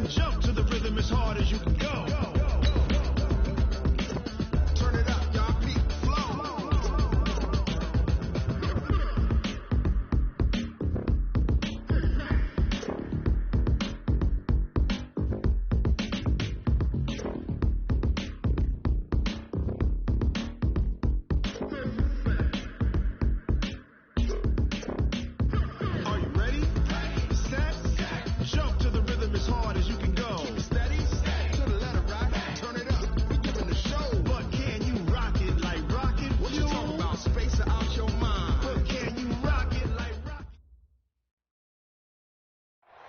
Jump to the rhythm as hard as you can go. Turn it up, y'all. Beat flow. Are you ready? Set. Jump to the rhythm as hard as you can go. Steady. To the letter, right? Turn it up. We giving the show. But can you rock it like rocket? What you talking about? Space out your mind. But can you rock it like rocket?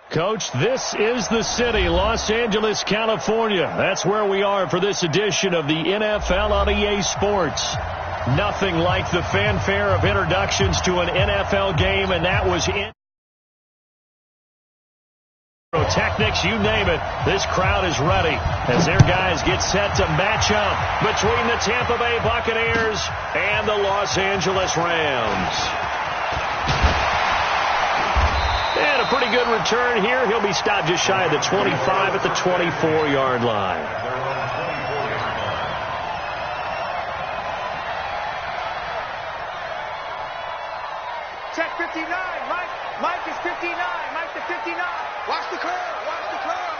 Coach, this is the city, Los Angeles, California. That's where we are for this edition of the NFL on EA Sports. Nothing like the fanfare of introductions to an NFL game, and that was in. Technics, you name it, this crowd is ready as their guys get set to match up between the Tampa Bay Buccaneers and the Los Angeles Rams. And a pretty good return here. He'll be stopped just shy of the 25 at the 24-yard line. Check 59. Mike is 59. Mike to 59. Watch the curve. Watch the curve.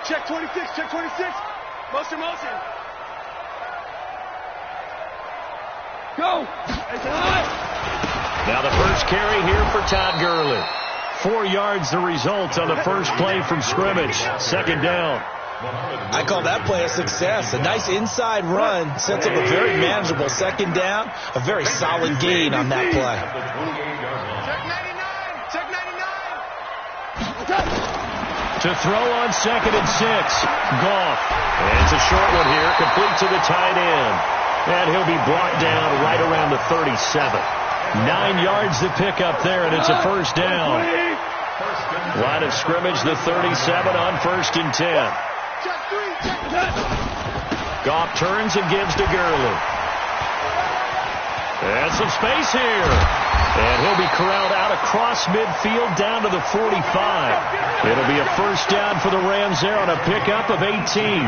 Check 26. Check 26. Motion. Go. Now the first carry here for Todd Gurley. 4 yards the result on the first play from scrimmage. Second down. I call that play a success. A nice inside run sets up a very manageable second down. A very solid gain on that play. Check 99. To throw on 2nd and 6. Goff. And it's a short one here, complete to the tight end. And he'll be brought down right around the 37. 9 yards to pick up there, and it's a first down. Line of scrimmage, the 37 on 1st and 10. Goff turns and gives to Gurley. And some space here. And he'll be corralled out across midfield down to the 45. It'll be a first down for the Rams there on a pickup of 18.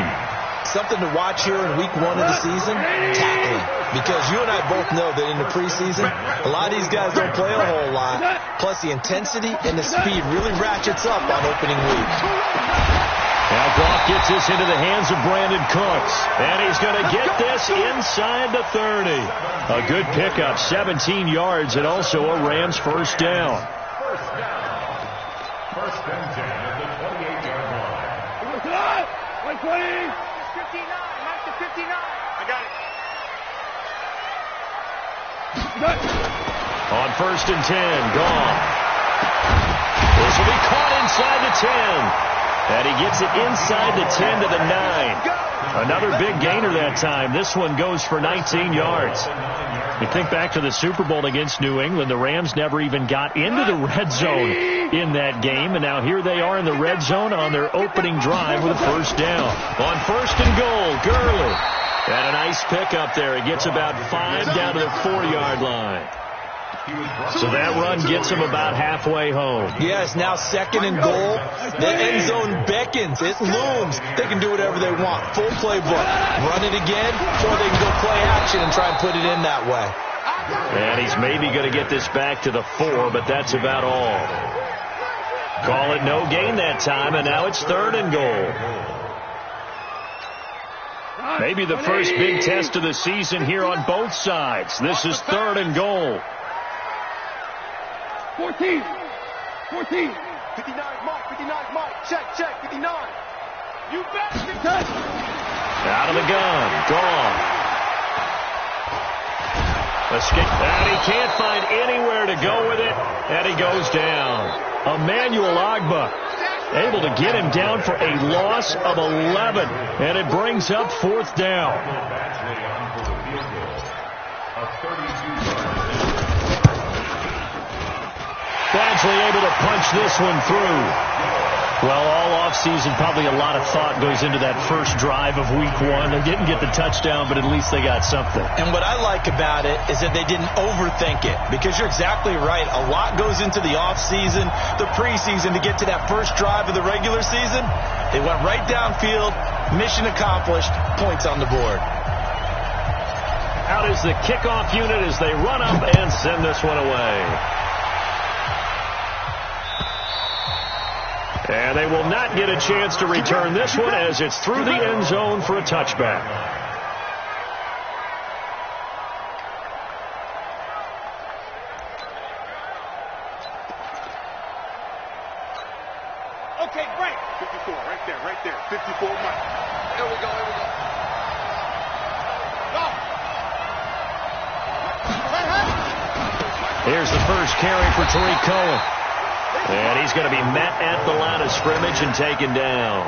Something to watch here in week 1 of the season, tackling. Because you and I both know that in the preseason, a lot of these guys don't play a whole lot. Plus the intensity and the speed really ratchets up on opening week. Now Goff gets this into the hands of Brandon Cooks. And he's going to get this inside the 30. A good pickup, 17 yards, and also a Rams first down. First and 10 at the 28-yard line. 59. Mike to 59. I got it. On 1st and 10, Goff. This will be caught inside the 10. And he gets it inside the 10 to the 9. Another big gainer that time. This one goes for 19 yards. You think back to the Super Bowl against New England. The Rams never even got into the red zone in that game. And now here they are in the red zone on their opening drive with a first down. On 1st and goal, Gurley. And a nice pickup there. He gets about 5 down to the 4-yard line. So that run gets him about halfway home. Yes, now 2nd and goal. The end zone beckons. It looms. They can do whatever they want. Full playbook. Run it again, or they can go play action and try and put it in that way. And he's maybe going to get this back to the 4, but that's about all. Call it no gain that time, and now it's 3rd and goal. Maybe the first big test of the season here on both sides. This is 3rd and goal. 14. 59, Mike. Check, 59. You bet. Out of the gun. Gone. Escape. And he can't find anywhere to go with it. And he goes down. Emmanuel Ogbah able to get him down for a loss of 11. And it brings up 4th down. Badgley able to punch this one through. Well, all offseason, probably a lot of thought goes into that first drive of week 1. They didn't get the touchdown, but at least they got something. And what I like about it is that they didn't overthink it, because you're exactly right. A lot goes into the offseason, the preseason, to get to that first drive of the regular season. They went right downfield, mission accomplished, points on the board. Out is the kickoff unit as they run up and send this one away. And they will not get a chance to return this one as it's through the end zone for a touchback. Okay, break. 54, right there. 54, Mike. Here we go. Here's the first carry for Tariq Cohen. And he's going to be met at the line of scrimmage and taken down.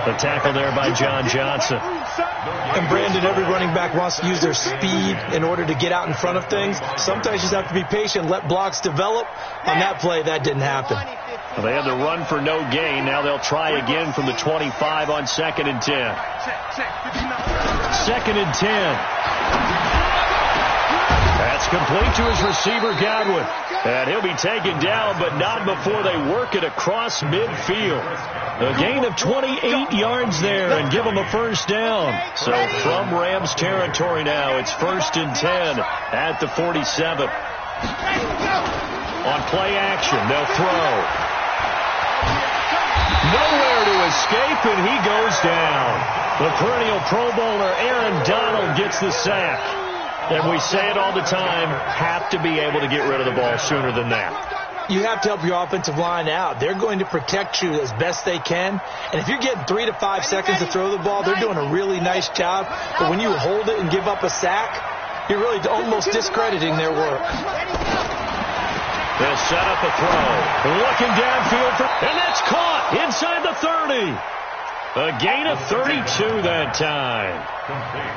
The tackle there by John Johnson. And Brandon, every running back wants to use their speed in order to get out in front of things. Sometimes you just have to be patient, let blocks develop. On that play, that didn't happen. Well, they had to run for no gain. Now they'll try again from the 25 on 2nd and 10. 2nd and 10. That's complete to his receiver, Godwin. And he'll be taken down, but not before they work it across midfield. A gain of 28 yards there and give them a first down. So from Rams territory now, it's 1st and 10 at the 47. On play action, they'll throw. Nowhere to escape, and he goes down. The perennial Pro Bowler Aaron Donald gets the sack. And we say it all the time, have to be able to get rid of the ball sooner than that. You have to help your offensive line out. They're going to protect you as best they can. And if you're getting 3 to 5 seconds to throw the ball, they're doing a really nice job. But when you hold it and give up a sack, you're really almost discrediting their work. They'll set up a throw. Looking downfield, and that's caught inside the 30. A gain of 32 that time.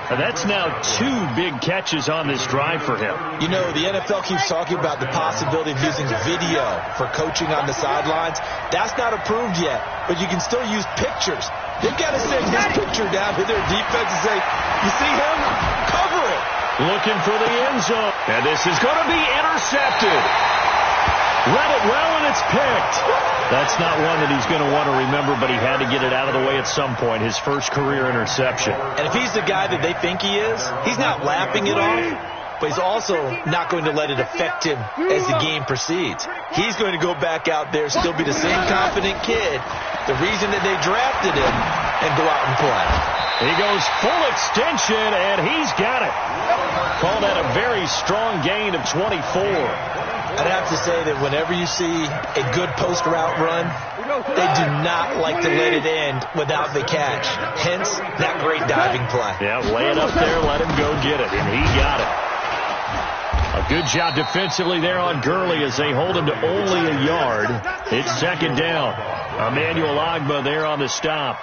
And that's now 2 big catches on this drive for him. You know, the NFL keeps talking about the possibility of using video for coaching on the sidelines. That's not approved yet, but you can still use pictures. They've got to send his picture down to their defense and say, you see him? Cover it. Looking for the end zone. And this is going to be intercepted. Read it well, and it's picked. That's not one that he's going to want to remember, but he had to get it out of the way at some point, his first career interception. And if he's the guy that they think he is, he's not laughing it off, but he's also not going to let it affect him as the game proceeds. He's going to go back out there, still be the same confident kid, the reason that they drafted him, and go out and play. He goes full extension, and he's got it. Call that a very strong gain of 24. I'd have to say that whenever you see a good post route run, they do not like to let it end without the catch. Hence, that great diving play. Yeah, lay it up there, let him go get it, and he got it. A good job defensively there on Gurley as they hold him to only a yard. It's 2nd down. Emmanuel Ogbah there on the stop.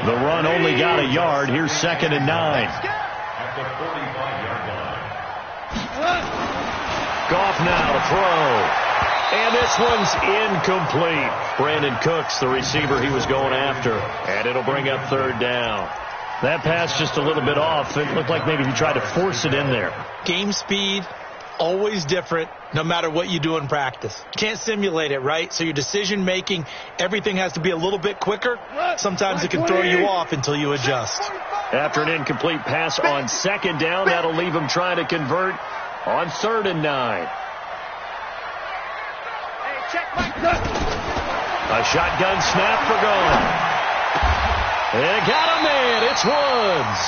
The run only got a yard. Here's 2nd and 9. At the 45-yard line. Goff now to throw. And this one's incomplete. Brandon Cooks, the receiver he was going after. And it'll bring up 3rd down. That pass just a little bit off. It looked like maybe he tried to force it in there. Game speed, always different, no matter what you do in practice. You can't simulate it, right? So your decision-making, everything has to be a little bit quicker. Sometimes it can throw you off until you adjust. After an incomplete pass on 2nd down, that'll leave him trying to convert on 3rd and 9. A shotgun snap for Gone. And got a man. It's Woods.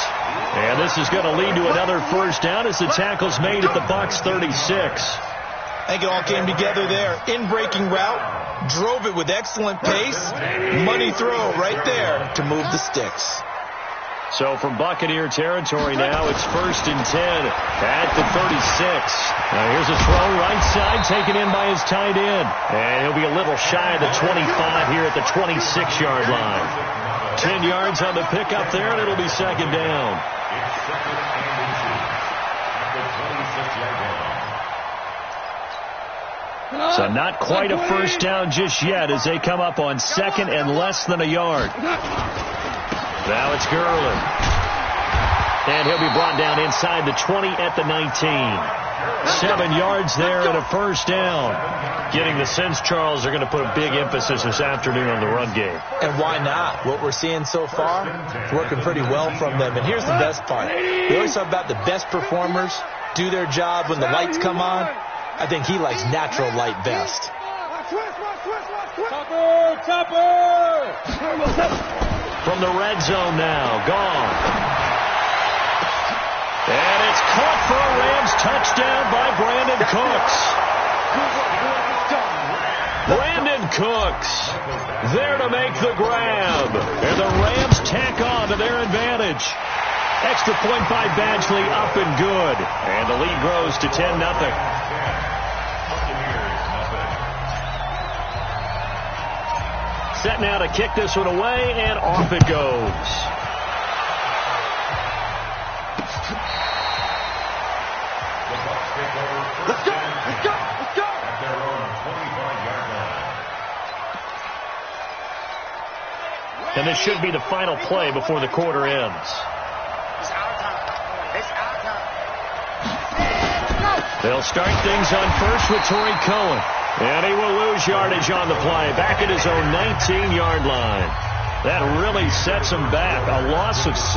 And this is going to lead to another first down as the tackle's made at the Bucs 36. I think it all came together there. In-breaking route. Drove it with excellent pace. Money throw right there to move the sticks. So from Buccaneer territory now, it's 1st and 10 at the 36. Now here's a throw right side taken in by his tight end. And he'll be a little shy of the 25 here at the 26-yard line. 10 yards on the pickup there, and it'll be 2nd down. It's 2nd and 2 at the 26-yard line. 2 So not quite a first down just yet as they come up on second and less than a yard. Now it's Gurley. And he'll be brought down inside the 20 at the 19. 7 yards there and a first down. Getting the sense, Charles, they're going to put a big emphasis this afternoon on the run game. And why not? What we're seeing so far is working pretty well from them. And here's the best part. We always talk about the best performers do their job when the lights come on. I think he likes natural light best. From the red zone now, gone. And it's caught for a Rams touchdown by Brandon Cooks. Brandon Cooks there to make the grab. And the Rams tack on to their advantage. Extra point by Badgley up and good. And the lead grows to 10-0. Set now to kick this one away, and off it goes. Let's go! Let's go! Let's go! At their own 25-yard line. And this should be the final play before the quarter ends. It's our time. It's our time. They'll start things on first with Torrey Cohen. And he will lose yardage on the play. Back at his own 19-yard line. That really sets him back. A loss of 6.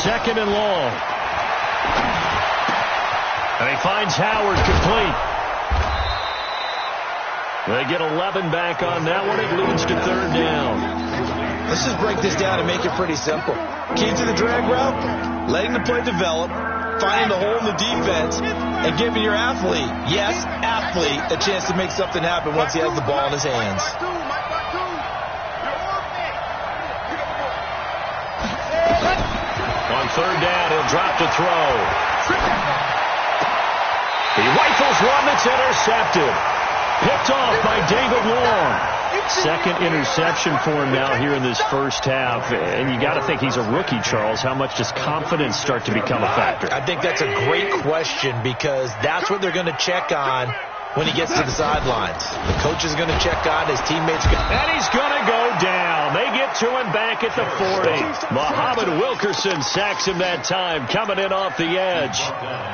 Second and long. And he finds Howard complete. They get 11 back on that one. It leads to third down. Let's just break this down and make it pretty simple. Key to the drag route, letting the play develop, finding the hole in the defense, and giving your athlete, yes, athlete, a chance to make something happen once he has the ball in his hands. On third down, he'll drop to throw. He rifles one that's intercepted. Picked off by David Long. Second interception for him now here in this first half. And you got to think he's a rookie, Charles. How much does confidence start to become a factor? I think that's a great question because that's what they're going to check on when he gets to the sidelines. The coach is going to check on his teammates. And he's going to go down. They get to him back at the 40. Muhammad Wilkerson sacks him that time, coming in off the edge.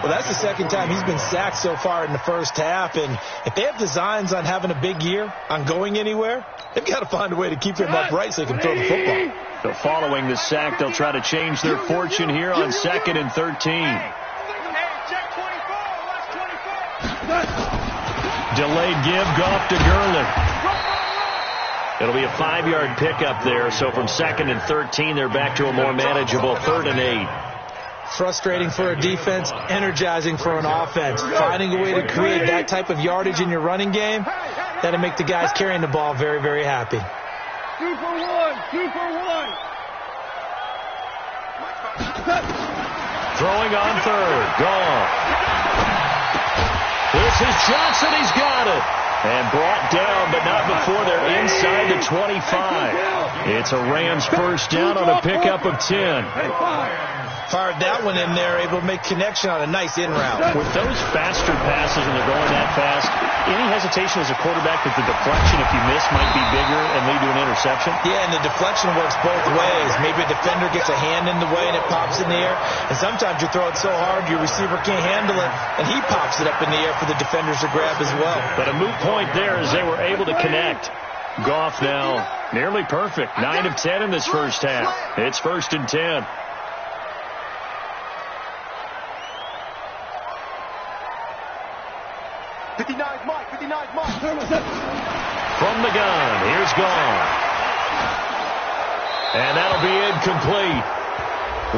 Well, that's the second time he's been sacked so far in the first half. And if they have designs on having a big year, on going anywhere, they've got to find a way to keep him upright so they can throw the football. So following the sack, they'll try to change their fortune here on 2nd and 13. Delayed give, Goff to Gurley. It'll be a 5-yard pickup there. So from 2nd and 13, they're back to a more manageable 3rd and 8. Frustrating for a defense, energizing for an offense. Finding a way to create that type of yardage in your running game, that'll make the guys carrying the ball very, very happy. 2 for 1. 2 for 1. Throwing on third. Gone. This is Johnson. He's got it. And brought down, but not before they're inside the 25. It's a Rams first down on a pickup of 10. Fired that one in there, able to make connection on a nice in route. With those faster passes and they're going that fast, any hesitation as a quarterback that the deflection, if you miss, might be bigger and lead to an interception? Yeah, and the deflection works both ways. Maybe a defender gets a hand in the way and it pops in the air. And sometimes you throw it so hard your receiver can't handle it, and he pops it up in the air for the defenders to grab as well. But a moot point there as they were able to connect. Goff now nearly perfect. 9 of 10 in this first half. It's 1st and 10. From the gun, here's Gone. And that'll be incomplete.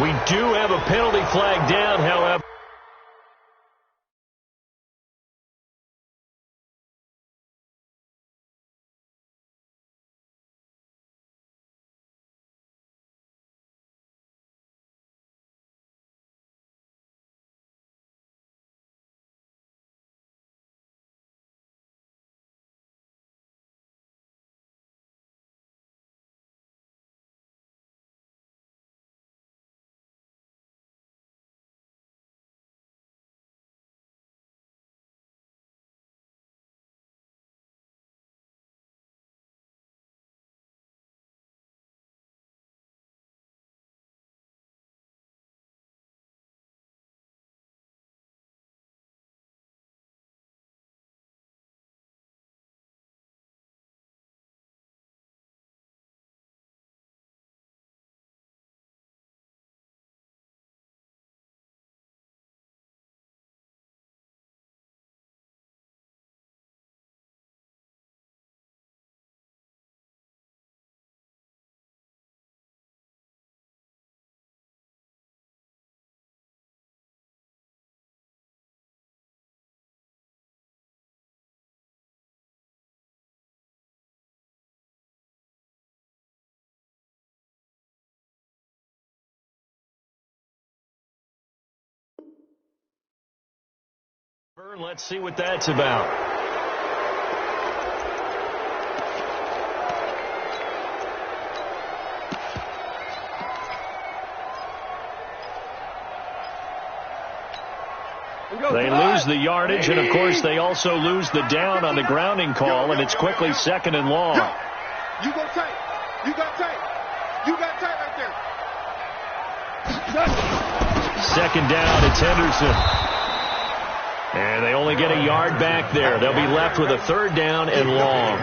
We do have a penalty flag down, however. Let's see what that's about. They lose the yardage, and, of course, they also lose the down on the grounding call, and it's quickly 2nd and long. You go tight. You got tight. You got tight right there. 2nd down, it's Henderson. And they only get a yard back there. They'll be left with a 3rd down and long.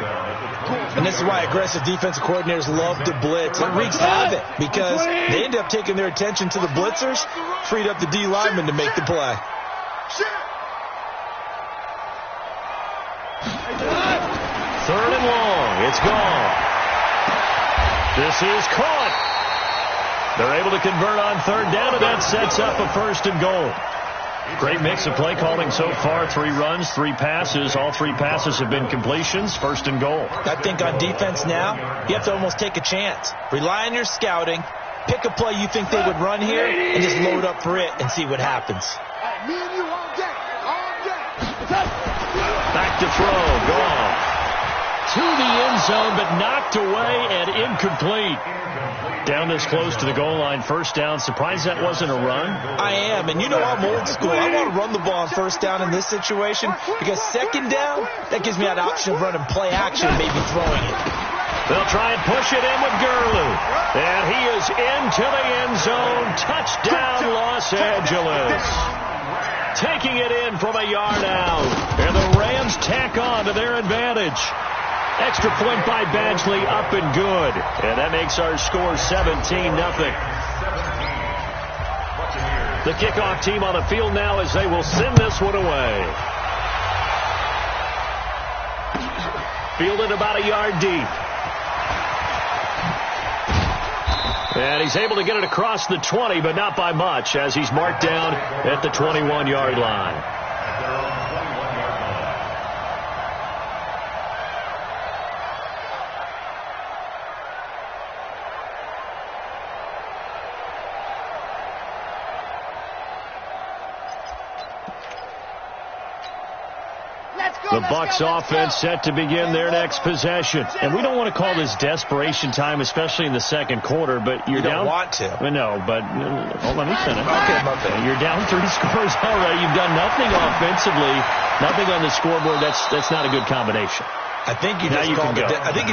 And this is why aggressive defensive coordinators love to blitz. It wreaks havoc because they end up taking their attention to the blitzers, freed up the D lineman to make the play. 3rd and long. It's gone. This is caught. They're able to convert on 3rd down, and that sets up a 1st and goal. Great mix of play calling so far. 3 runs, 3 passes. All 3 passes have been completions. 1st and goal. I think on defense now, you have to almost take a chance. Rely on your scouting. Pick a play you think they would run here and just load up for it and see what happens. Me and you all day. All day. Back to throw. Gone. To the end zone, but knocked away and incomplete. Down this close to the goal line. 1st down. Surprised that wasn't a run? I am, and you know I'm old school. I want to run the ball on 1st down in this situation because 2nd down, that gives me that option of running play action, maybe throwing it. They'll try and push it in with Gurley. And he is into the end zone. Touchdown, Los Angeles. Taking it in from a yard out. And the Rams tack on to their advantage. Extra point by Badgley, up and good. And that makes our score 17-0. The kickoff team on the field now as they will send this one away. Fielded about a yard deep. And he's able to get it across the 20, but not by much, as he's marked down at the 21-yard line. The Bucs offense set to begin their next possession. And we don't want to call this desperation time, especially in the 2nd quarter, but you're down. You don't want to. No, but let me finish. Okay. You're down 3 scores already. You've done nothing offensively, nothing on the scoreboard. That's not a good combination. I think you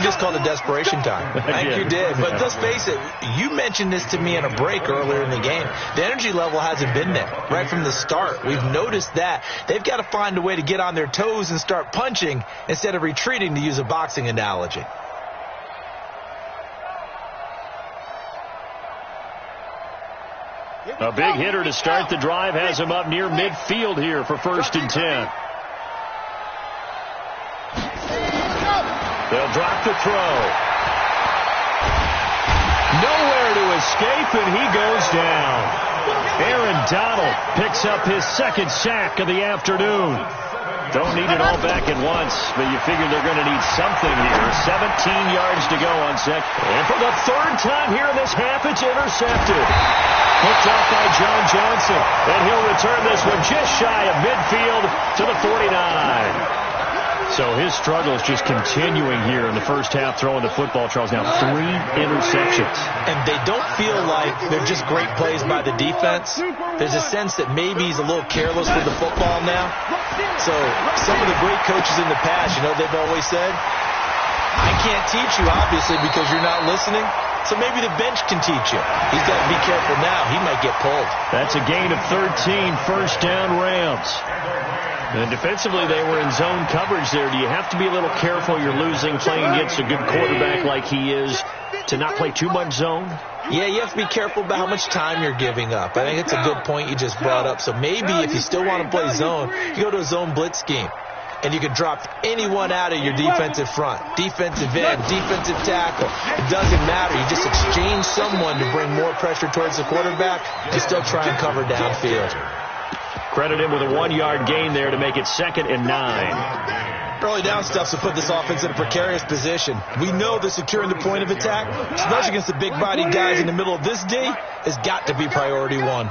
just called it desperation time. I think you did. But let's face it, you mentioned this to me in a break earlier in the game. The energy level hasn't been there right from the start. We've noticed that. They've got to find a way to get on their toes and start punching instead of retreating, to use a boxing analogy. A big hitter to start the drive has him up near midfield here for 1st and 10. They'll drop the throw. Nowhere to escape, and he goes down. Aaron Donald picks up his 2nd sack of the afternoon. Don't need it all back at once, but you figure they're going to need something here. 17 yards to go on 2nd. And for the 3rd time here in this half, it's intercepted. Picked off by John Johnson. And he'll return this one just shy of midfield to the 49. So his struggle is just continuing here in the first half, throwing the football, Charles. Now 3 interceptions. And they don't feel like they're just great plays by the defense. There's a sense that maybe he's a little careless with the football now. So some of the great coaches in the past, they've always said, I can't teach you, obviously, because you're not listening. So maybe the bench can teach you. He's got to be careful now. He might get pulled. That's a gain of 13, 1st down Rams. And defensively, they were in zone coverage there. Do you have to be a little careful? You're losing, playing against a good quarterback like he is, to not play too much zone? Yeah, you have to be careful about how much time you're giving up. I think it's a good point you just brought up. So maybe if you still want to play zone, you go to a zone blitz scheme. And you can drop anyone out of your defensive front. Defensive end, defensive tackle. It doesn't matter. You just exchange someone to bring more pressure towards the quarterback and still try and cover downfield. Credit him with a 1-yard gain there to make it 2nd and 9. Early down stuff to put this offense in a precarious position. We know that securing the point of attack, especially against the big body guys in the middle of this D, has got to be priority 1.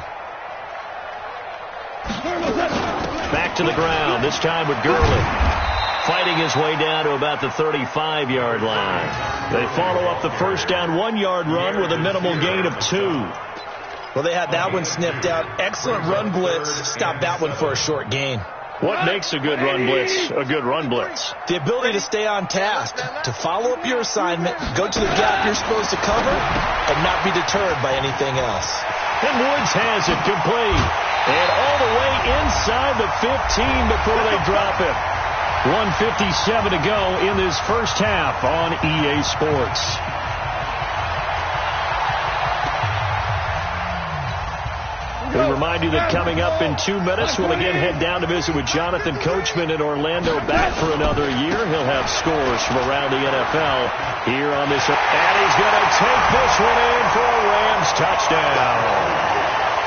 Back to the ground, this time with Gurley. Fighting his way down to about the 35-yard line. They follow up the first down 1-yard run with a minimal gain of 2. Well, they had that one sniffed out. Excellent run blitz. Stopped that one for a short gain. What makes a good run blitz a good run blitz? The ability to stay on task, to follow up your assignment, go to the gap you're supposed to cover, and not be deterred by anything else. And Woods has it complete. And all the way inside the 15 before they drop it. 1:57 to go in this first half on EA Sports. We remind you that coming up in 2 minutes, we'll again head down to visit with Jonathan Coachman in Orlando, back for another year. He'll have scores from around the NFL here on this. And he's going to take this one in for a Rams touchdown.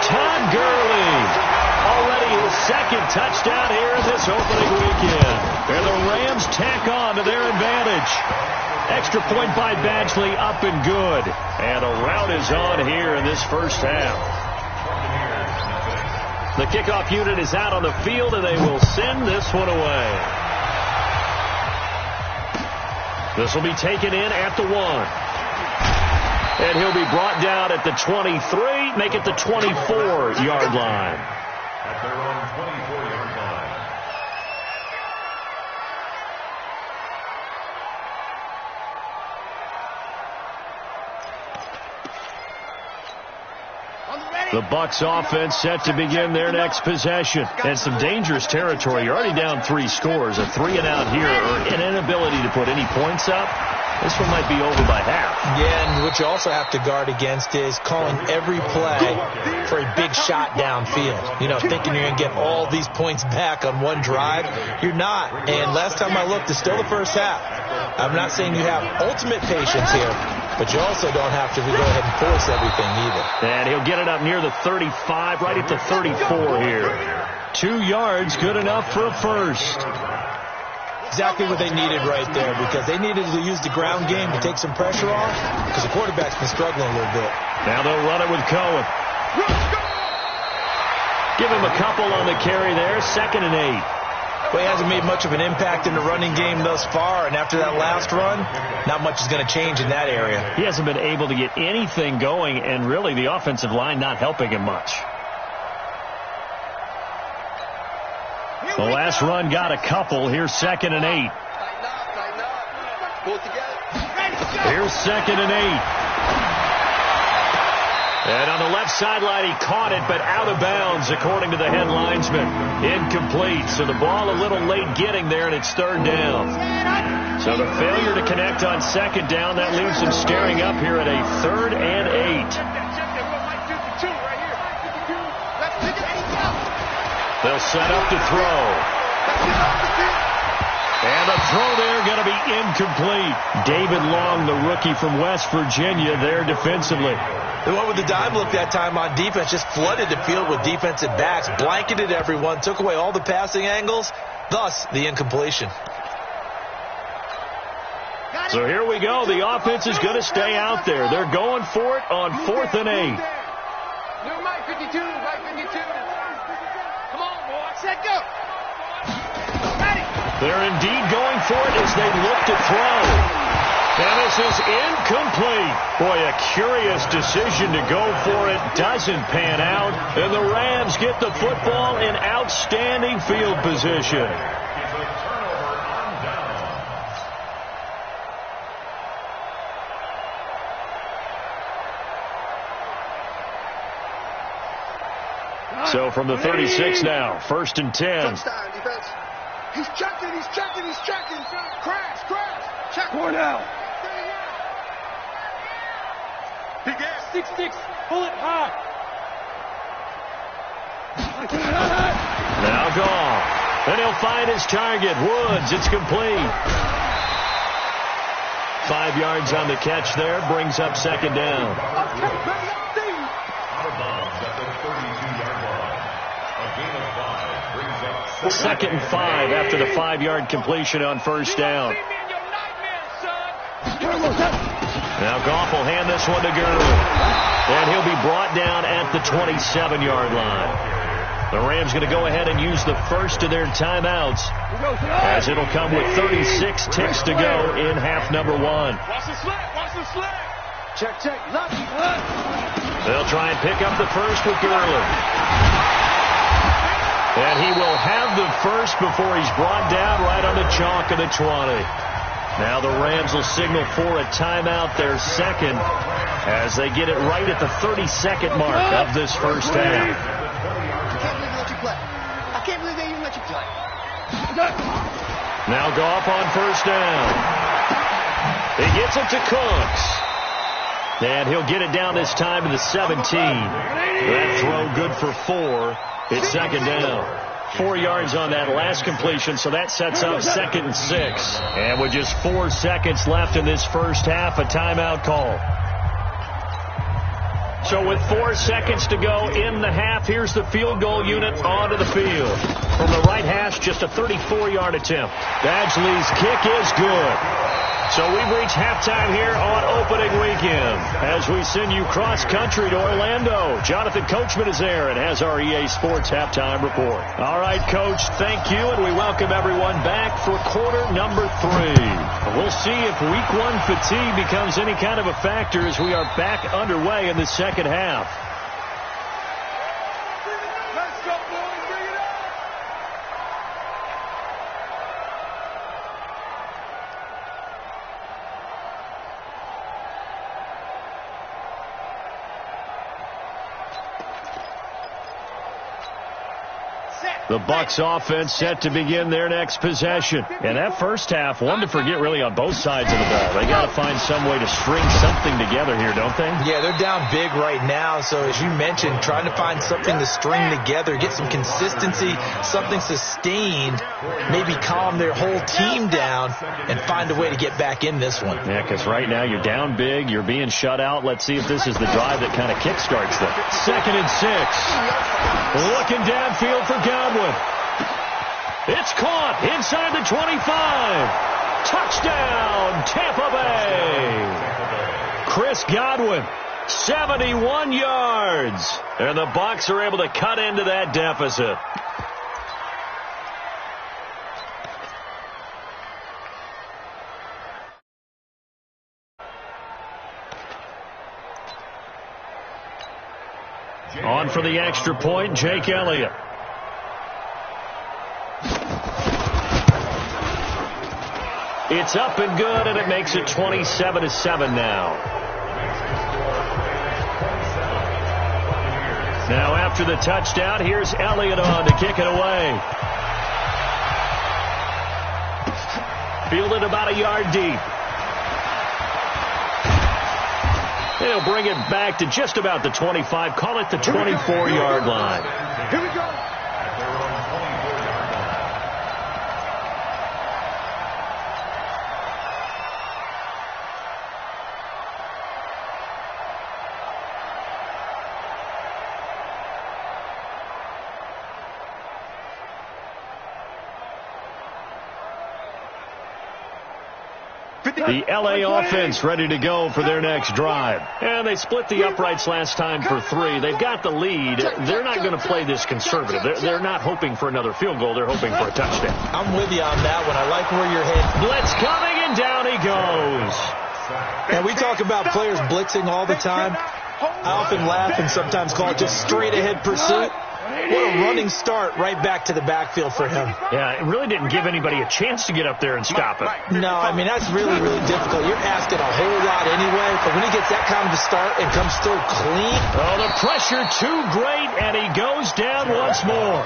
Todd Gurley, already his second touchdown here in this opening weekend. And the Rams tack on to their advantage. Extra point by Badgley, up and good. And a rout is on here in this first half. The kickoff unit is out on the field, and they will send this one away. This will be taken in at the 1. And he'll be brought down at the 23, make it the 24-yard line. At their own 24-yard line. The Bucs offense set to begin their next possession. And some dangerous territory. You're already down 3 scores. A 3-and-out here, or an inability to put any points up. This one might be over by half. Yeah, and what you also have to guard against is calling every play for a big shot downfield. You know, thinking you're going to get all these points back on one drive. You're not. And last time I looked, it's still the first half. I'm not saying you have ultimate patience here, but you also don't have to go ahead and force everything either. And he'll get it up near the 35, right at the 34 here. 2 yards, good enough for a first. Exactly what they needed right there, because they needed to use the ground game to take some pressure off, because the quarterback's been struggling a little bit. Now they'll run it with Cohen. Give him a couple on the carry there, 2nd and 8. Well, he hasn't made much of an impact in the running game thus far, and after that last run, not much is going to change in that area. He hasn't been able to get anything going, and really the offensive line not helping him much. The last run got a couple. Here's 2nd and 8. Here's 2nd and 8. And on the left sideline, he caught it, but out of bounds, according to the head linesman. Incomplete. So the ball a little late getting there, and it's 3rd down. So the failure to connect on 2nd down, that leaves them staring up here at a 3rd and 8. They'll set up to throw. And the throw there going to be incomplete. David Long, the rookie from West Virginia, there defensively. The one with the dime look that time on defense just flooded the field with defensive backs, blanketed everyone, took away all the passing angles, thus the incompletion. So here we go. The offense is going to stay out there. They're going for it on 4th and 8. New Mike 52, Mike 52. Come on, boy. Set, go. Ready. They're indeed going for it as they look to throw. And this is incomplete. Boy, a curious decision to go for it. Doesn't pan out. And the Rams get the football in outstanding field position. So from the 36 now, 1st and 10. Touchdown, defense. He's checking, he's checking, he's checking. Crash, crash. Check. 4 now. He gets 6-6. Pull it high. Now gone. And he'll find his target. Woods, it's complete. 5 yards on the catch there. Brings up 2nd down. Out of bounds at the 32-yard line. A gain of 5 brings up 2nd and 5 after the 5-yard completion on 1st down. Now Goff will hand this one to Gurley. And he'll be brought down at the 27-yard line. The Rams going to go ahead and use the first of their timeouts, as it'll come with 36 ticks to go in half number one. Watch the slant. Watch the slant. Check. Left. They'll try and pick up the first with Gurley. And he will have the first before he's brought down right on the chalk of the 20. Now the Rams will signal for a timeout, their second, as they get it right at the 32nd mark of this first half. I can't believe they even let you play. Now Goff on first down. He gets it to Cooks. And he'll get it down this time to the 17. That throw good for 4. It's second down. 4 yards on that last completion, so that sets up 2nd and 6. And with just 4 seconds left in this first half, a timeout call. So with 4 seconds to go in the half, here's the field goal unit onto the field. From the right hash, just a 34-yard attempt. Badgley's kick is good. So we've reached halftime here on opening weekend as we send you cross-country to Orlando. Jonathan Coachman is there and has our EA Sports halftime report. All right, Coach, thank you, and we welcome everyone back for quarter number 3. We'll see if week 1 fatigue becomes any kind of a factor as we are back underway in the second half. Let's go, boys. Bring it on. The Bucs offense set to begin their next possession. And that first half, one to forget really on both sides of the ball. They got to find some way to string something together here, don't they? Yeah, they're down big right now. So as you mentioned, trying to find something to string together, get some consistency, something sustained, maybe calm their whole team down and find a way to get back in this one. Yeah, because right now you're down big, you're being shut out. Let's see if this is the drive that kind of kickstarts them. 2nd and 6. Looking downfield for Godwin. It's caught inside the 25. Touchdown, Tampa Bay. Chris Godwin, 71 yards. And the Bucs are able to cut into that deficit. On for the extra point, Jake Elliott. It's up and good, and it makes it 27-7 now. Now after the touchdown, here's Elliott on to kick it away. Fielded about a yard deep. They'll bring it back to just about the 25. Call it the 24-yard line. Here we go. The L.A. offense ready to go for their next drive. And they split the uprights last time for 3. They've got the lead. They're not going to play this conservative. They're not hoping for another field goal. They're hoping for a touchdown. I'm with you on that one. I like where you're heading. Blitz coming, and down he goes. And we talk about players blitzing all the time. I often laugh and sometimes call it just straight-ahead pursuit. What a running start right back to the backfield for him. Yeah, it really didn't give anybody a chance to get up there and stop it. No, I mean, that's really, really difficult. You're asking a whole lot anyway, but when he gets that kind of a start and comes through clean. Oh, the pressure too great, and he goes down once more.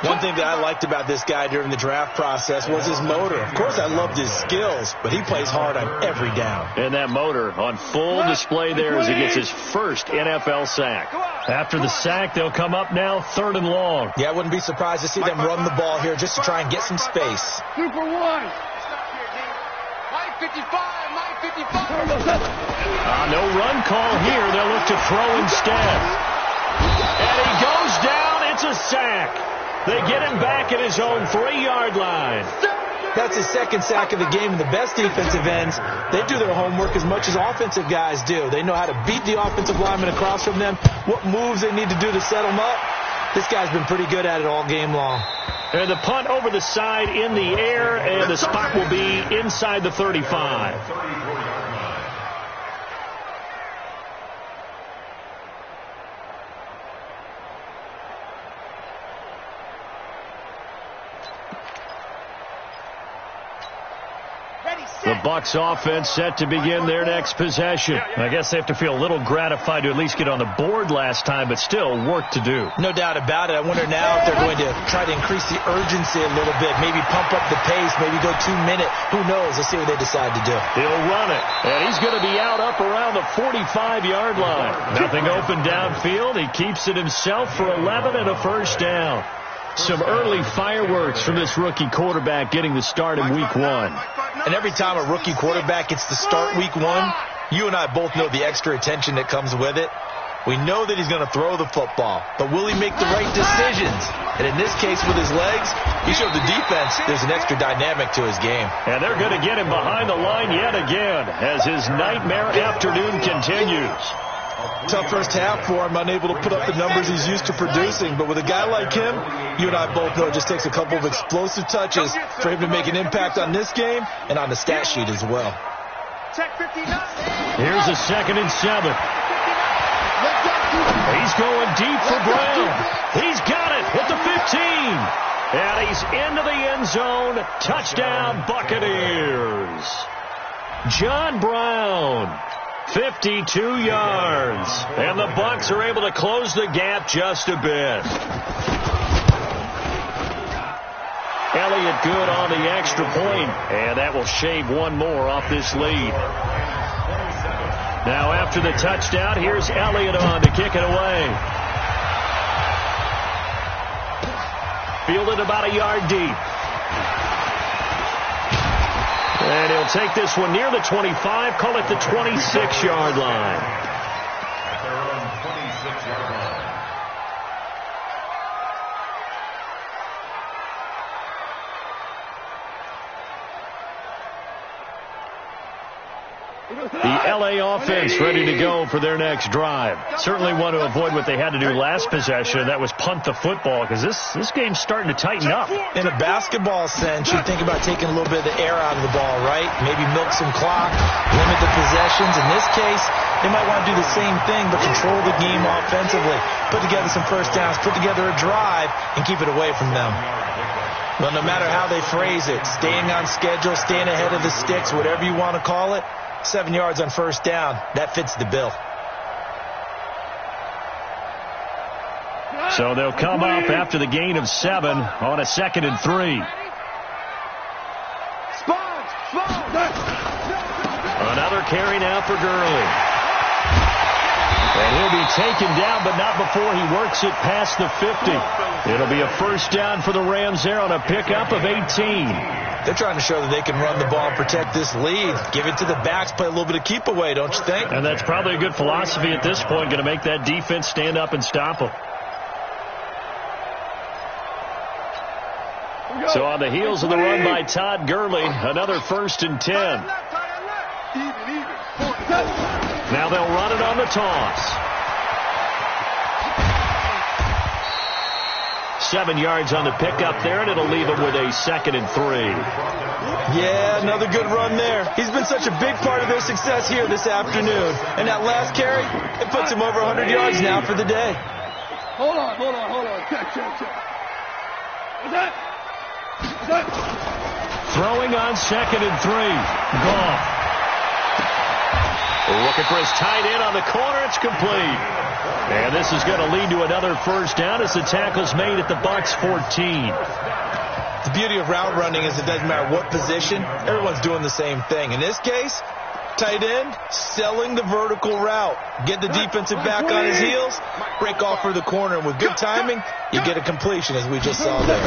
One thing that I liked about this guy during the draft process was his motor. Of course, I loved his skills, but he plays hard on every down. And that motor on full display there as he gets his first NFL sack. After the sack, they'll come up now 3rd and long. Yeah, I wouldn't be surprised to see them run the ball here just to try and get some space. Super 1. Mike 55. No run call here. They'll look to throw instead. And he goes down. It's a sack. They get him back at his own 3-yard line. That's his 2nd sack of the game, and the best defensive ends, they do their homework as much as offensive guys do. They know how to beat the offensive lineman across from them, what moves they need to do to set them up. This guy's been pretty good at it all game long. And the punt over the side in the air, and the spot will be inside the 35. 34-yard line. The Bucs offense set to begin their next possession. I guess they have to feel a little gratified to at least get on the board last time, but still work to do. No doubt about it. I wonder now if they're going to try to increase the urgency a little bit, maybe pump up the pace, maybe go 2-minute. Who knows? Let's see what they decide to do. He'll run it, and he's going to be out up around the 45-yard line. Nothing open downfield. He keeps it himself for 11 and a first down. Some early fireworks from this rookie quarterback getting the start in week 1. And every time a rookie quarterback gets to start week 1, you and I both know the extra attention that comes with it. We know that he's going to throw the football, but will he make the right decisions? And in this case with his legs, he showed the defense there's an extra dynamic to his game. And they're going to get him behind the line yet again as his nightmare afternoon continues. Tough first half for him, unable to put up the numbers he's used to producing. But with a guy like him, you and I both know it just takes a couple of explosive touches for him to make an impact on this game and on the stat sheet as well. Here's a 2nd and 7. He's going deep for Brown. He's got it at the 15. And he's into the end zone. Touchdown, Buccaneers. John Brown. 52 yards. And the Bucs are able to close the gap just a bit. Elliott good on the extra point, and that will shave one more off this lead. Now after the touchdown, here's Elliott on to kick it away. Fielded about a yard deep. And he'll take this one near the 25, call it the 26-yard line. At their own 26-yard line. The L.A. offense ready to go for their next drive. Certainly want to avoid what they had to do last possession, and that was punt the football, because this game's starting to tighten up. In a basketball sense, you think about taking a little bit of the air out of the ball, right? Maybe milk some clock, limit the possessions. In this case, they might want to do the same thing, but control the game offensively. Put together some first downs, put together a drive, and keep it away from them. Well, no matter how they phrase it, staying on schedule, staying ahead of the sticks, whatever you want to call it, 7 yards on first down, that fits the bill. So they'll come up after the gain of 7 on a 2nd and 3. Another carry now for Gurley. And he'll be taken down, but not before he works it past the 50. It'll be a first down for the Rams there on a pickup of 18. They're trying to show that they can run the ball and protect this lead. Give it to the backs, play a little bit of keep away, don't you think? And that's probably a good philosophy at this point, going to make that defense stand up and stop them. So on the heels of the run by Todd Gurley, another 1st and 10. Now they'll run it on the toss. 7 yards on the pickup there, and it'll leave him with a 2nd and 3. Yeah, another good run there. He's been such a big part of their success here this afternoon. And that last carry, it puts him over 100 yards now for the day. Hold on. Check. What's that? Throwing on 2nd and 3. Goff. Looking for his tight end on the corner. It's complete. And this is going to lead to another first down as the tackle's made at the Bucs 14. The beauty of route running is it doesn't matter what position. Everyone's doing the same thing. In this case, tight end, selling the vertical route. Get the defensive back on his heels, break off for the corner. And with good timing, you get a completion as we just saw there.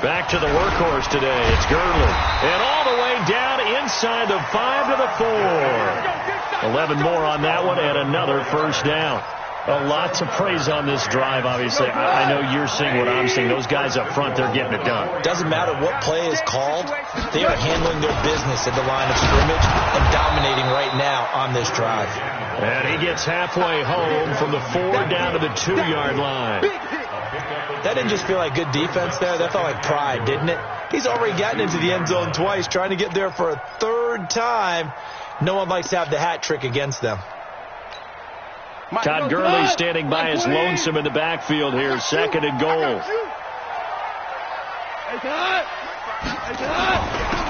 Back to the workhorse today. It's Gurley. And all the way down inside the 5 to the 4. 11 more on that one and another first down. A lot to praise on this drive, obviously. I know you're seeing what I'm seeing. Those guys up front, they're getting it done. Doesn't matter what play is called. They are handling their business at the line of scrimmage and dominating right now on this drive. And he gets halfway home from the 4 down to the 2-yard line. That didn't just feel like good defense there. That felt like pride, didn't it? He's already gotten into the end zone twice, trying to get there for a third time. No one likes to have the hat trick against them. Todd Gurley standing by his lonesome in the backfield here. 2nd and goal.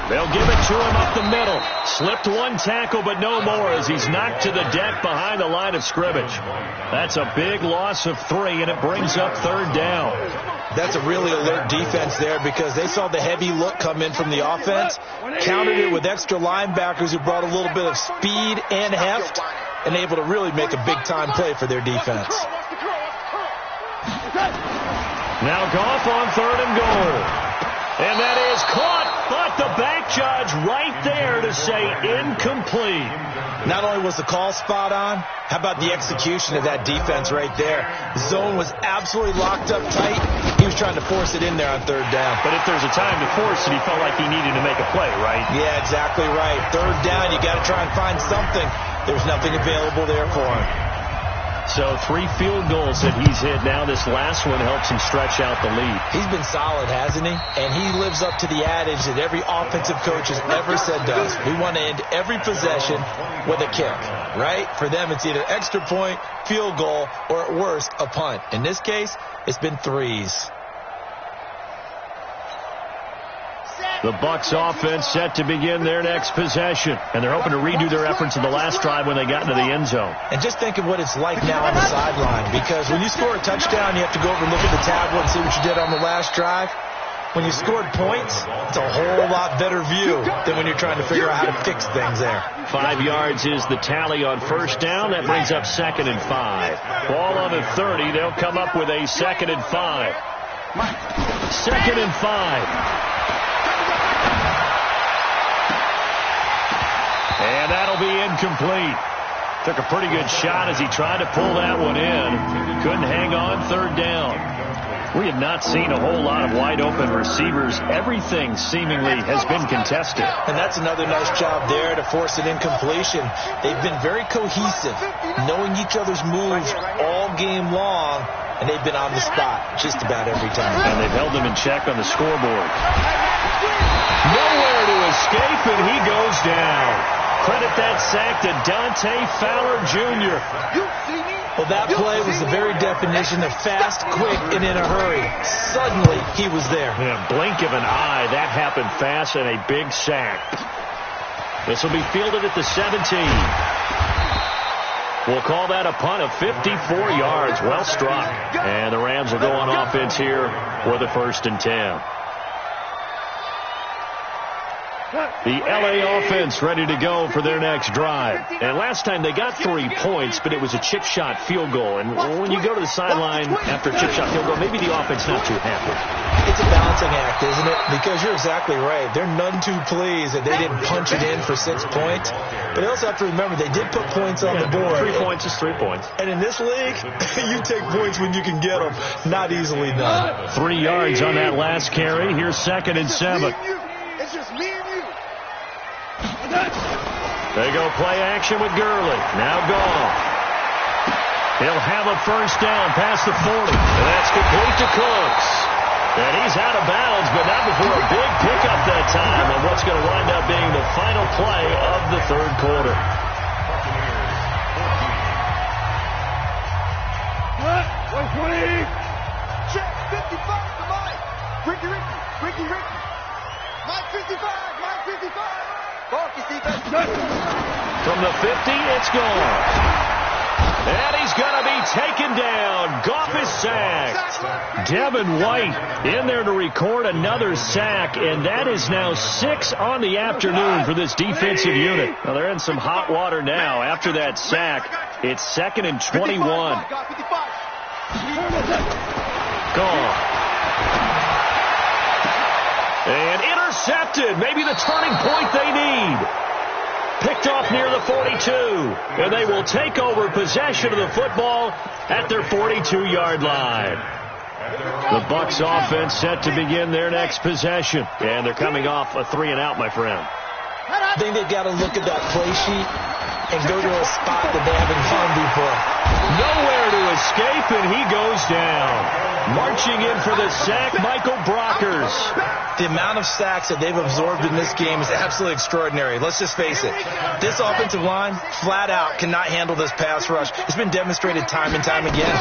They'll give it to him up the middle. Slipped one tackle, but no more as he's knocked to the deck behind the line of scrimmage. That's a big loss of 3, and it brings up 3rd down. That's a really alert defense there because they saw the heavy look come in from the offense, countered it with extra linebackers who brought a little bit of speed and heft, and able to really make a big-time play for their defense. Now Goff on 3rd and goal. And that is caught, but the back judge right there to say incomplete. Not only was the call spot on, how about the execution of that defense right there? Zone was absolutely locked up tight. He was trying to force it in there on 3rd down. But if there's a time to force it, he felt like he needed to make a play, right? Yeah, exactly right. 3rd down, you got to try and find something. There's nothing available there for him. So 3 field goals that he's hit now. This last one helps him stretch out the lead. He's been solid, hasn't he? And he lives up to the adage that every offensive coach has ever said to us. We want to end every possession with a kick, right? For them, it's either extra point, field goal, or at worst, a punt. In this case, it's been 3s. The Bucs offense set to begin their next possession. And they're hoping to redo their efforts in the last drive when they got into the end zone. And just think of what it's like now on the sideline. Because when you score a touchdown, you have to go over and look at the tablet and see what you did on the last drive. When you scored points, it's a whole lot better view than when you're trying to figure out how to fix things there. 5 yards is the tally on 1st down. That brings up 2nd and 5. Ball on the 30. They'll come up with a 2nd and 5. 2nd and 5. And that'll be incomplete. Took a pretty good shot as he tried to pull that one in. Couldn't hang on 3rd down. We have not seen a whole lot of wide-open receivers. Everything seemingly has been contested. And that's another nice job there to force an incompletion. They've been very cohesive, knowing each other's moves all game long, and they've been on the spot just about every time. And they've held them in check on the scoreboard. Nowhere to escape, and he goes down. Credit that sack to Dante Fowler Jr. Well, that play was the very definition of fast, quick, and in a hurry. Suddenly, he was there. In a blink of an eye, that happened fast and a big sack. This will be fielded at the 17. We'll call that a punt of 54 yards. Well struck. And the Rams will go on offense here with a 1st and 10. The L.A. offense ready to go for their next drive. And last time they got 3 points, but it was a chip shot field goal. And when you go to the sideline after a chip shot field goal, maybe the offense not too happy. It's a balancing act, isn't it? Because you're exactly right. They're none too pleased that they didn't punch it in for 6 points. But they also have to remember they did put points on the board. 3 points is 3 points. And in this league, you take points when you can get them. Not easily done. 3 yards on that last carry. Here's 2nd and 7. It's just me and you. They go play action with Gurley. Now Goff. He'll have a 1st down past the 40. And that's complete to Cooks. And he's out of bounds, but not before a big pickup that time on what's going to wind up being the final play of the 3rd quarter. Check 55 to Mike. Ricky. Mike 55. Mike 55. From the 50, it's gone. And he's going to be taken down. Goff is sacked. Devin White in there to record another sack, and that is now 6 on the afternoon for this defensive unit. Now, they're in some hot water now. After that sack, it's 2nd and 21. Gone. And intercepted. Maybe the turning point they need. Picked off near the 42. And they will take over possession of the football at their 42-yard line. The Bucs offense set to begin their next possession. And they're coming off a 3-and-out, my friend. I think they've got to look at that play sheet and go to a spot that they haven't found before. Nowhere to escape, and he goes down. Marching in for the sack, Michael Brockers. The amount of sacks that they've absorbed in this game is absolutely extraordinary. Let's just face it. This offensive line, flat out, cannot handle this pass rush. It's been demonstrated time and time again.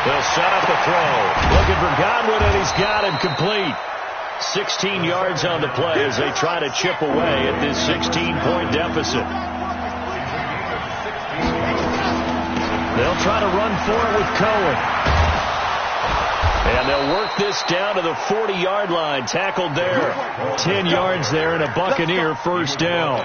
They'll set up the throw. Looking for Godwin, and he's got him complete. 16 yards on the play as they try to chip away at this 16-point deficit. They'll try to run for it with Cohen. And they'll work this down to the 40-yard line. Tackled there. 10 yards there and a Buccaneer first down.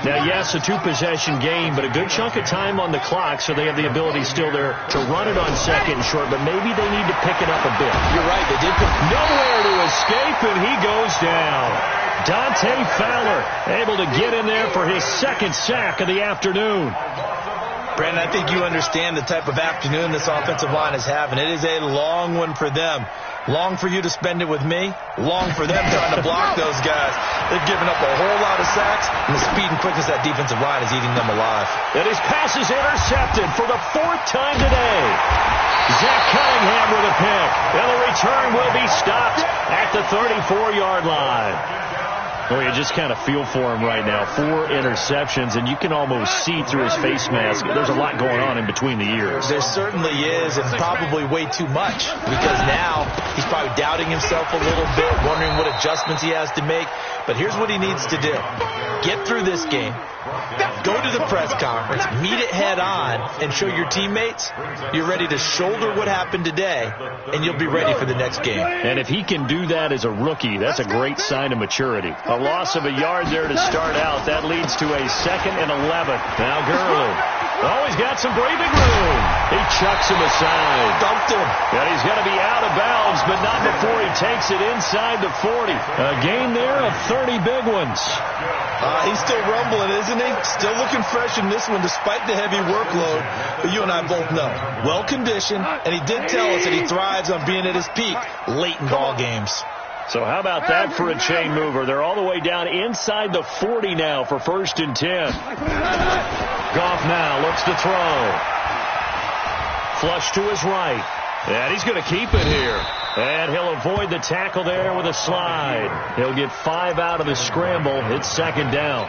Now, yes, a two-possession game, but a good chunk of time on the clock, so they have the ability still there to run it on second and short, but maybe they need to pick it up a bit. You're right. They did. Nowhere to escape, and he goes down. Dante Fowler able to get in there for his second sack of the afternoon. Brandon, I think you understand the type of afternoon this offensive line is having. It is a long one for them. Long for you to spend it with me. Long for them trying to block those guys. They've given up a whole lot of sacks, and the speed and quickness of that defensive line is eating them alive. And his pass is intercepted for the fourth time today. Zach Cunningham with a pick. And the return will be stopped at the 34-yard line. Oh, you just kind of feel for him right now. 4 interceptions, and you can almost see through his face mask. There's a lot going on in between the ears. There certainly is, and probably way too much, because now he's probably doubting himself a little bit, wondering what adjustments he has to make. But here's what he needs to do. Get through this game. Go to the press conference, meet it head on, and show your teammates you're ready to shoulder what happened today, and you'll be ready for the next game. And if he can do that as a rookie, that's a great sign of maturity. A loss of a yard there to start out. That leads to a 2nd and 11. Now Gurley. Oh, he's got some breathing room. He chucks him aside. Dumped him. And he's going to be out of bounds, but not before he takes it inside the 40. A gain there of 30 big ones. He's still rumbling, isn't he? Still looking fresh in this one despite the heavy workload. But you and I both know. Well-conditioned, and he did tell us that he thrives on being at his peak late in ball games. So how about that for a chain mover? They're all the way down inside the 40 now for 1st and 10. Goff now looks to throw. Flush to his right. And he's going to keep it here. And he'll avoid the tackle there with a slide. He'll get 5 out of the scramble. It's 2nd down.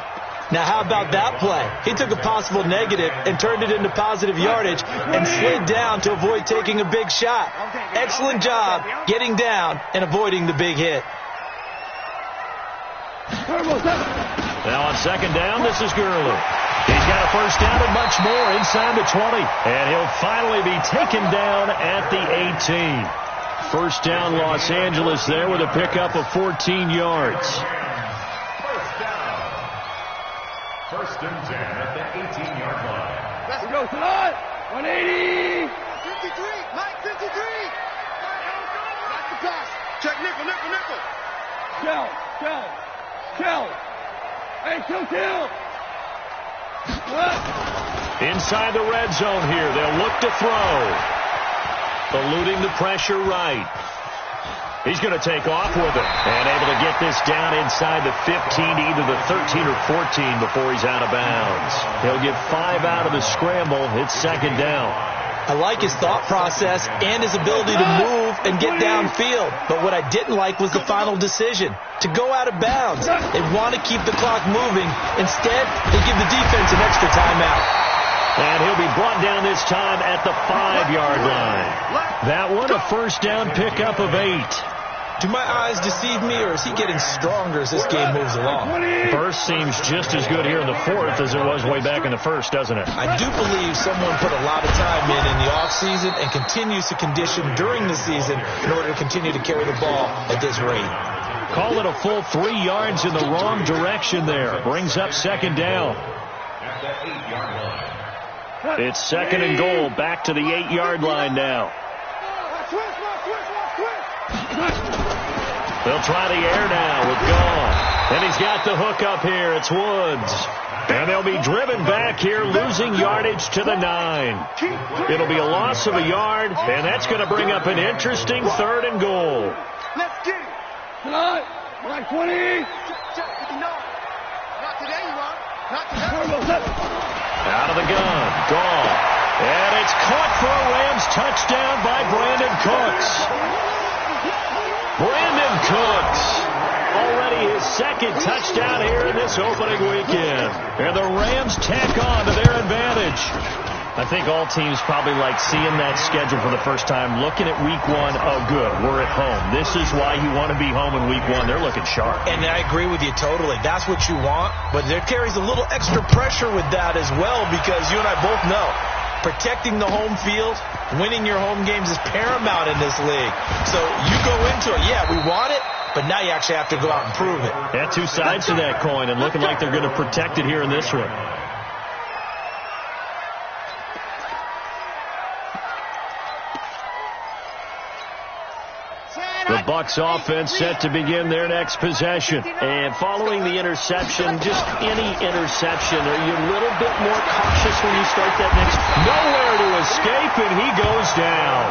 Now, how about that play? He took a possible negative and turned it into positive yardage and slid down to avoid taking a big shot. Excellent job getting down and avoiding the big hit. Now on 2nd down, this is Gurley. He's got a first down and much more inside the 20. And he'll finally be taken down at the 18. First down, Los Angeles there with a pickup of 14 yards. First and 10 at the 18-yard line. Let's go, son! 180! 53! Mike, 53! That's the pass. Check nickel. Kill. Hey, kill. Inside the red zone here. They'll look to throw. Eluding the pressure right. He's going to take off with it. And able to get this down inside the 15 to either the 13 or 14 before he's out of bounds. He'll get 5 out of the scramble. It's 2nd down. I like his thought process and his ability to move and get downfield. But what I didn't like was the final decision, to go out of bounds. They want to keep the clock moving. Instead, they give the defense an extra timeout. And he'll be brought down this time at the 5-yard line. That one a first down pickup of 8. Do my eyes deceive me, or is he getting stronger as this game moves along? Burst seems just as good here in the 4th as it was way back in the 1st, doesn't it? I do believe someone put a lot of time in the offseason and continues to condition during the season in order to continue to carry the ball at this rate. Call it a full 3 yards in the wrong direction there. Brings up 2nd down. At the 8-yard line. It's 2nd and goal. Back to the 8-yard line now. They'll try the air now with Goff. And he's got the hook up here. It's Woods. And they'll be driven back here, losing yardage to the 9. It'll be a loss of a yard, and that's going to bring up an interesting 3rd and goal. Let's get it. Tonight, like 20. Check 59. Not today, you are. Not today. Out of the gun. Goff. And it's caught for a Rams touchdown by Brandon Cooks. Brandon Cooks, already his second touchdown here in this opening weekend. And the Rams tack on to their advantage. I think all teams probably like seeing that schedule for the first time, looking at week one. Oh, good, we're at home. This is why you want to be home in week one. They're looking sharp. And I agree with you totally. That's what you want. But there carries a little extra pressure with that as well, because you and I both know protecting the home field, winning your home games is paramount in this league. So you go into it, yeah, we want it, but now you actually have to go out and prove it. Yeah, two sides to that coin, and looking like they're going to protect it here in this one. The Bucs offense set to begin their next possession. And following the interception, just any interception, are you a little bit more cautious when you start that next? Nowhere to escape, and he goes down.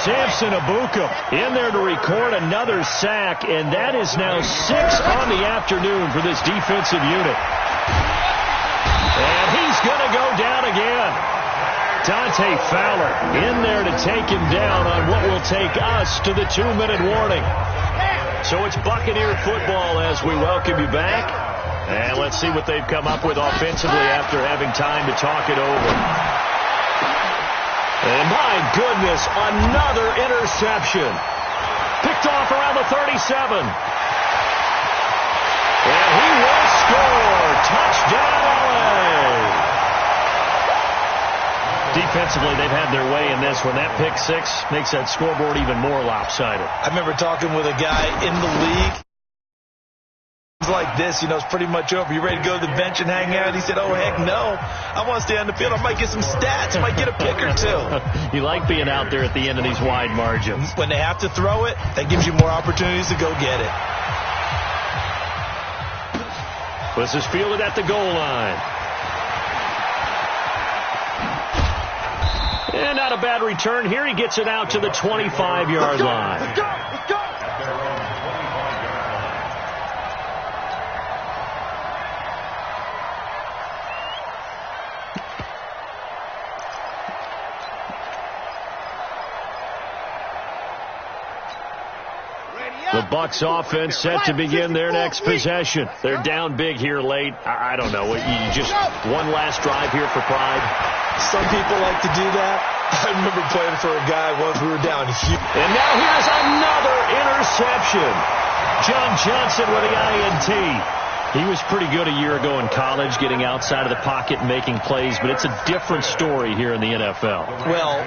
Samson Abuka in there to record another sack, and that is now 6 on the afternoon for this defensive unit. And he's going to go down again. Dante Fowler in there to take him down on what will take us to the 2-minute warning. So it's Buccaneer football as we welcome you back. And let's see what they've come up with offensively after having time to talk it over. And my goodness, another interception. Picked off around the 37. And he will score. Touchdown, LA. Defensively, they've had their way in this one. That pick six makes that scoreboard even more lopsided. I remember talking with a guy in the league. Like this, you know, it's pretty much over. You ready to go to the bench and hang out? He said, oh, heck no. I want to stay on the field. I might get some stats. I might get a pick or two. You like being out there at the end of these wide margins. When they have to throw it, that gives you more opportunities to go get it. This is fielded at the goal line. And not a bad return here. He gets it out to the 25-yard line. Let's go! Let's go! The Bucs offense set to begin their next possession. They're down big here late. I don't know. You just one last drive here for pride. Some people like to do that. I remember playing for a guy once we were down huge. And now here's another interception. John Johnson with the INT. He was pretty good a year ago in college, getting outside of the pocket and making plays, but it's a different story here in the NFL. Well,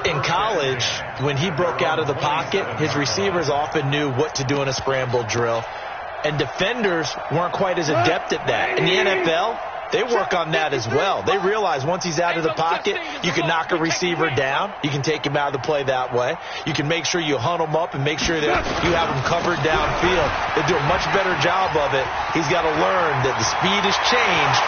in college, when he broke out of the pocket, his receivers often knew what to do in a scramble drill, and defenders weren't quite as adept at that. In the NFL, they work on that as well. They realize once he's out of the pocket, you can knock a receiver down. You can take him out of the play that way. You can make sure you hunt him up and make sure that you have him covered downfield. They do a much better job of it. He's got to learn that the speed has changed.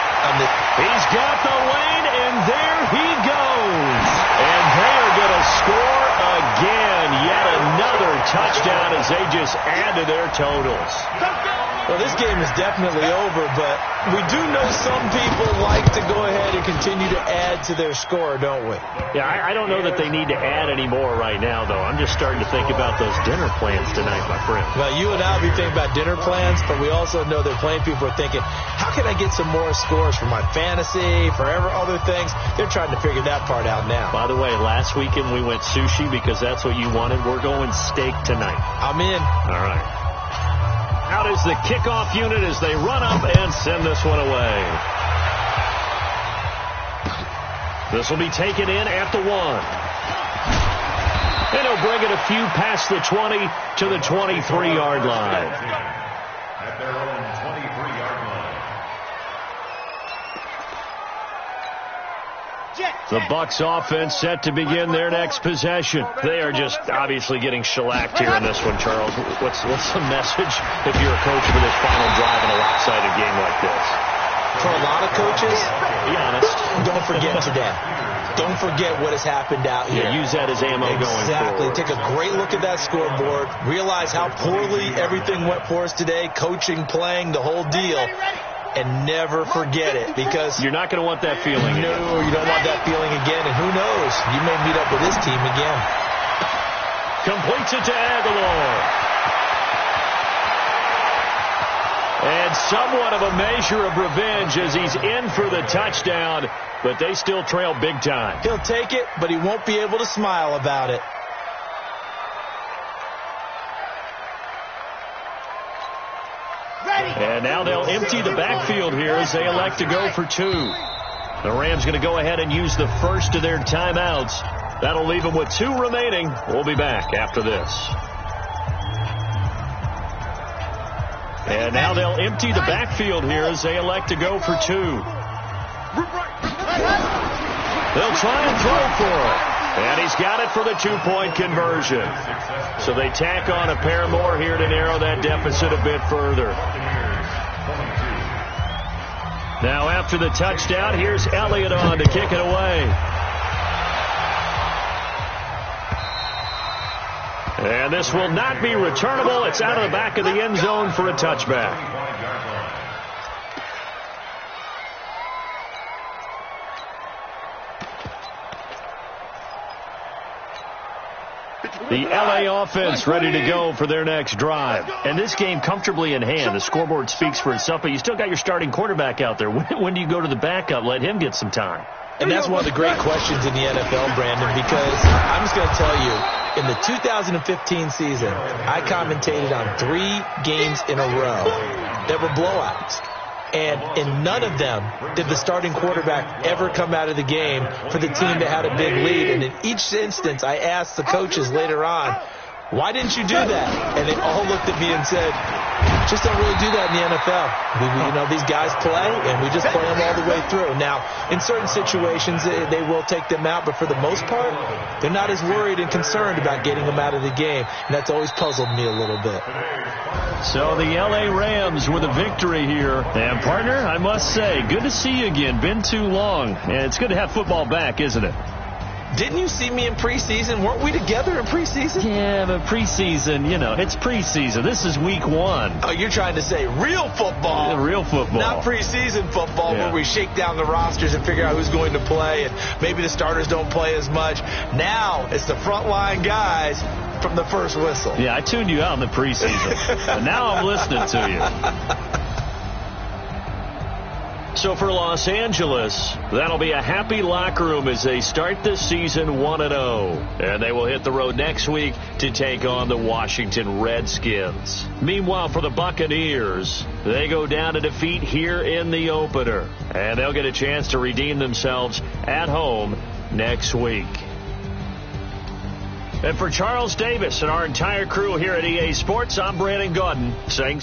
He's got the lane, and there he goes. And they are going to score again. Yet another touchdown as they just add to their totals. Well, this game is definitely over, but we do know some people like to go ahead and continue to add to their score, don't we? Yeah, I don't know that they need to add any more right now, though. I'm just starting to think about those dinner plans tonight, my friend. Well, you and I will be thinking about dinner plans, but we also know that plenty of people are thinking, how can I get some more scores for my fantasy, for other things? They're trying to figure that part out now. By the way, last weekend we went sushi because that's what you wanted. We're going steak tonight. I'm in. All right. Out is the kickoff unit as they run up and send this one away. This will be taken in at the 1. And he'll bring it a few past the 20 to the 23-yard line. At their own 23-yard line. The Bucs offense set to begin their next possession. They are just obviously getting shellacked here in this one, Charles. What's the message if you're a coach for this final drive in a lopsided game like this? For a lot of coaches, be honest, don't forget today. Don't forget what has happened out here. Yeah, use that as ammo going forward. Exactly. Take a great look at that scoreboard. Realize how poorly everything went for us today. Coaching, playing, the whole deal. and never forget it, because you're not going to want that feeling again. No, you don't want that feeling again, and who knows, you may meet up with this team again. Completes it to Aguilar. And somewhat of a measure of revenge as he's in for the touchdown, but they still trail big time. He'll take it, but he won't be able to smile about it. And now they'll empty the backfield here as they elect to go for two. The Rams going to go ahead and use the first of their timeouts. That'll leave them with two remaining. We'll be back after this. And now they'll empty the backfield here as they elect to go for two. They'll try and throw for it. And he's got it for the two-point conversion. So they tack on a pair more here to narrow that deficit a bit further. Now after the touchdown, here's Elliott on to kick it away. And this will not be returnable. It's out of the back of the end zone for a touchback. The L.A. offense ready to go for their next drive. And this game comfortably in hand. The scoreboard speaks for itself, but you still got your starting quarterback out there. When do you go to the backup? Let him get some time. And that's one of the great questions in the NFL, Brandon, because I'm just going to tell you, in the 2015 season, I commentated on 3 games in a row that were blowouts. And in none of them did the starting quarterback ever come out of the game for the team that had a big lead. And in each instance, I asked the coaches later on, why didn't you do that? And they all looked at me and said, just don't really do that in the NFL. These guys play, and we just play them all the way through. Now, in certain situations, they will take them out, but for the most part, they're not as worried and concerned about getting them out of the game. And that's always puzzled me a little bit. So the L.A. Rams with a victory here. And, partner, I must say, good to see you again. Been too long. And it's good to have football back, isn't it? Didn't you see me in preseason? Weren't we together in preseason? Yeah, but preseason, it's preseason. This is week 1. Oh, you're trying to say real football. Yeah, real football. Not preseason football where we shake down the rosters and figure out who's going to play, and maybe the starters don't play as much. Now it's the frontline guys from the first whistle. Yeah, I tuned you out in the preseason. And now I'm listening to you. So for Los Angeles, that'll be a happy locker room as they start this season 1-0. And they will hit the road next week to take on the Washington Redskins. Meanwhile, for the Buccaneers, they go down to defeat here in the opener. And they'll get a chance to redeem themselves at home next week. And for Charles Davis and our entire crew here at EA Sports, I'm Brandon Gaudin saying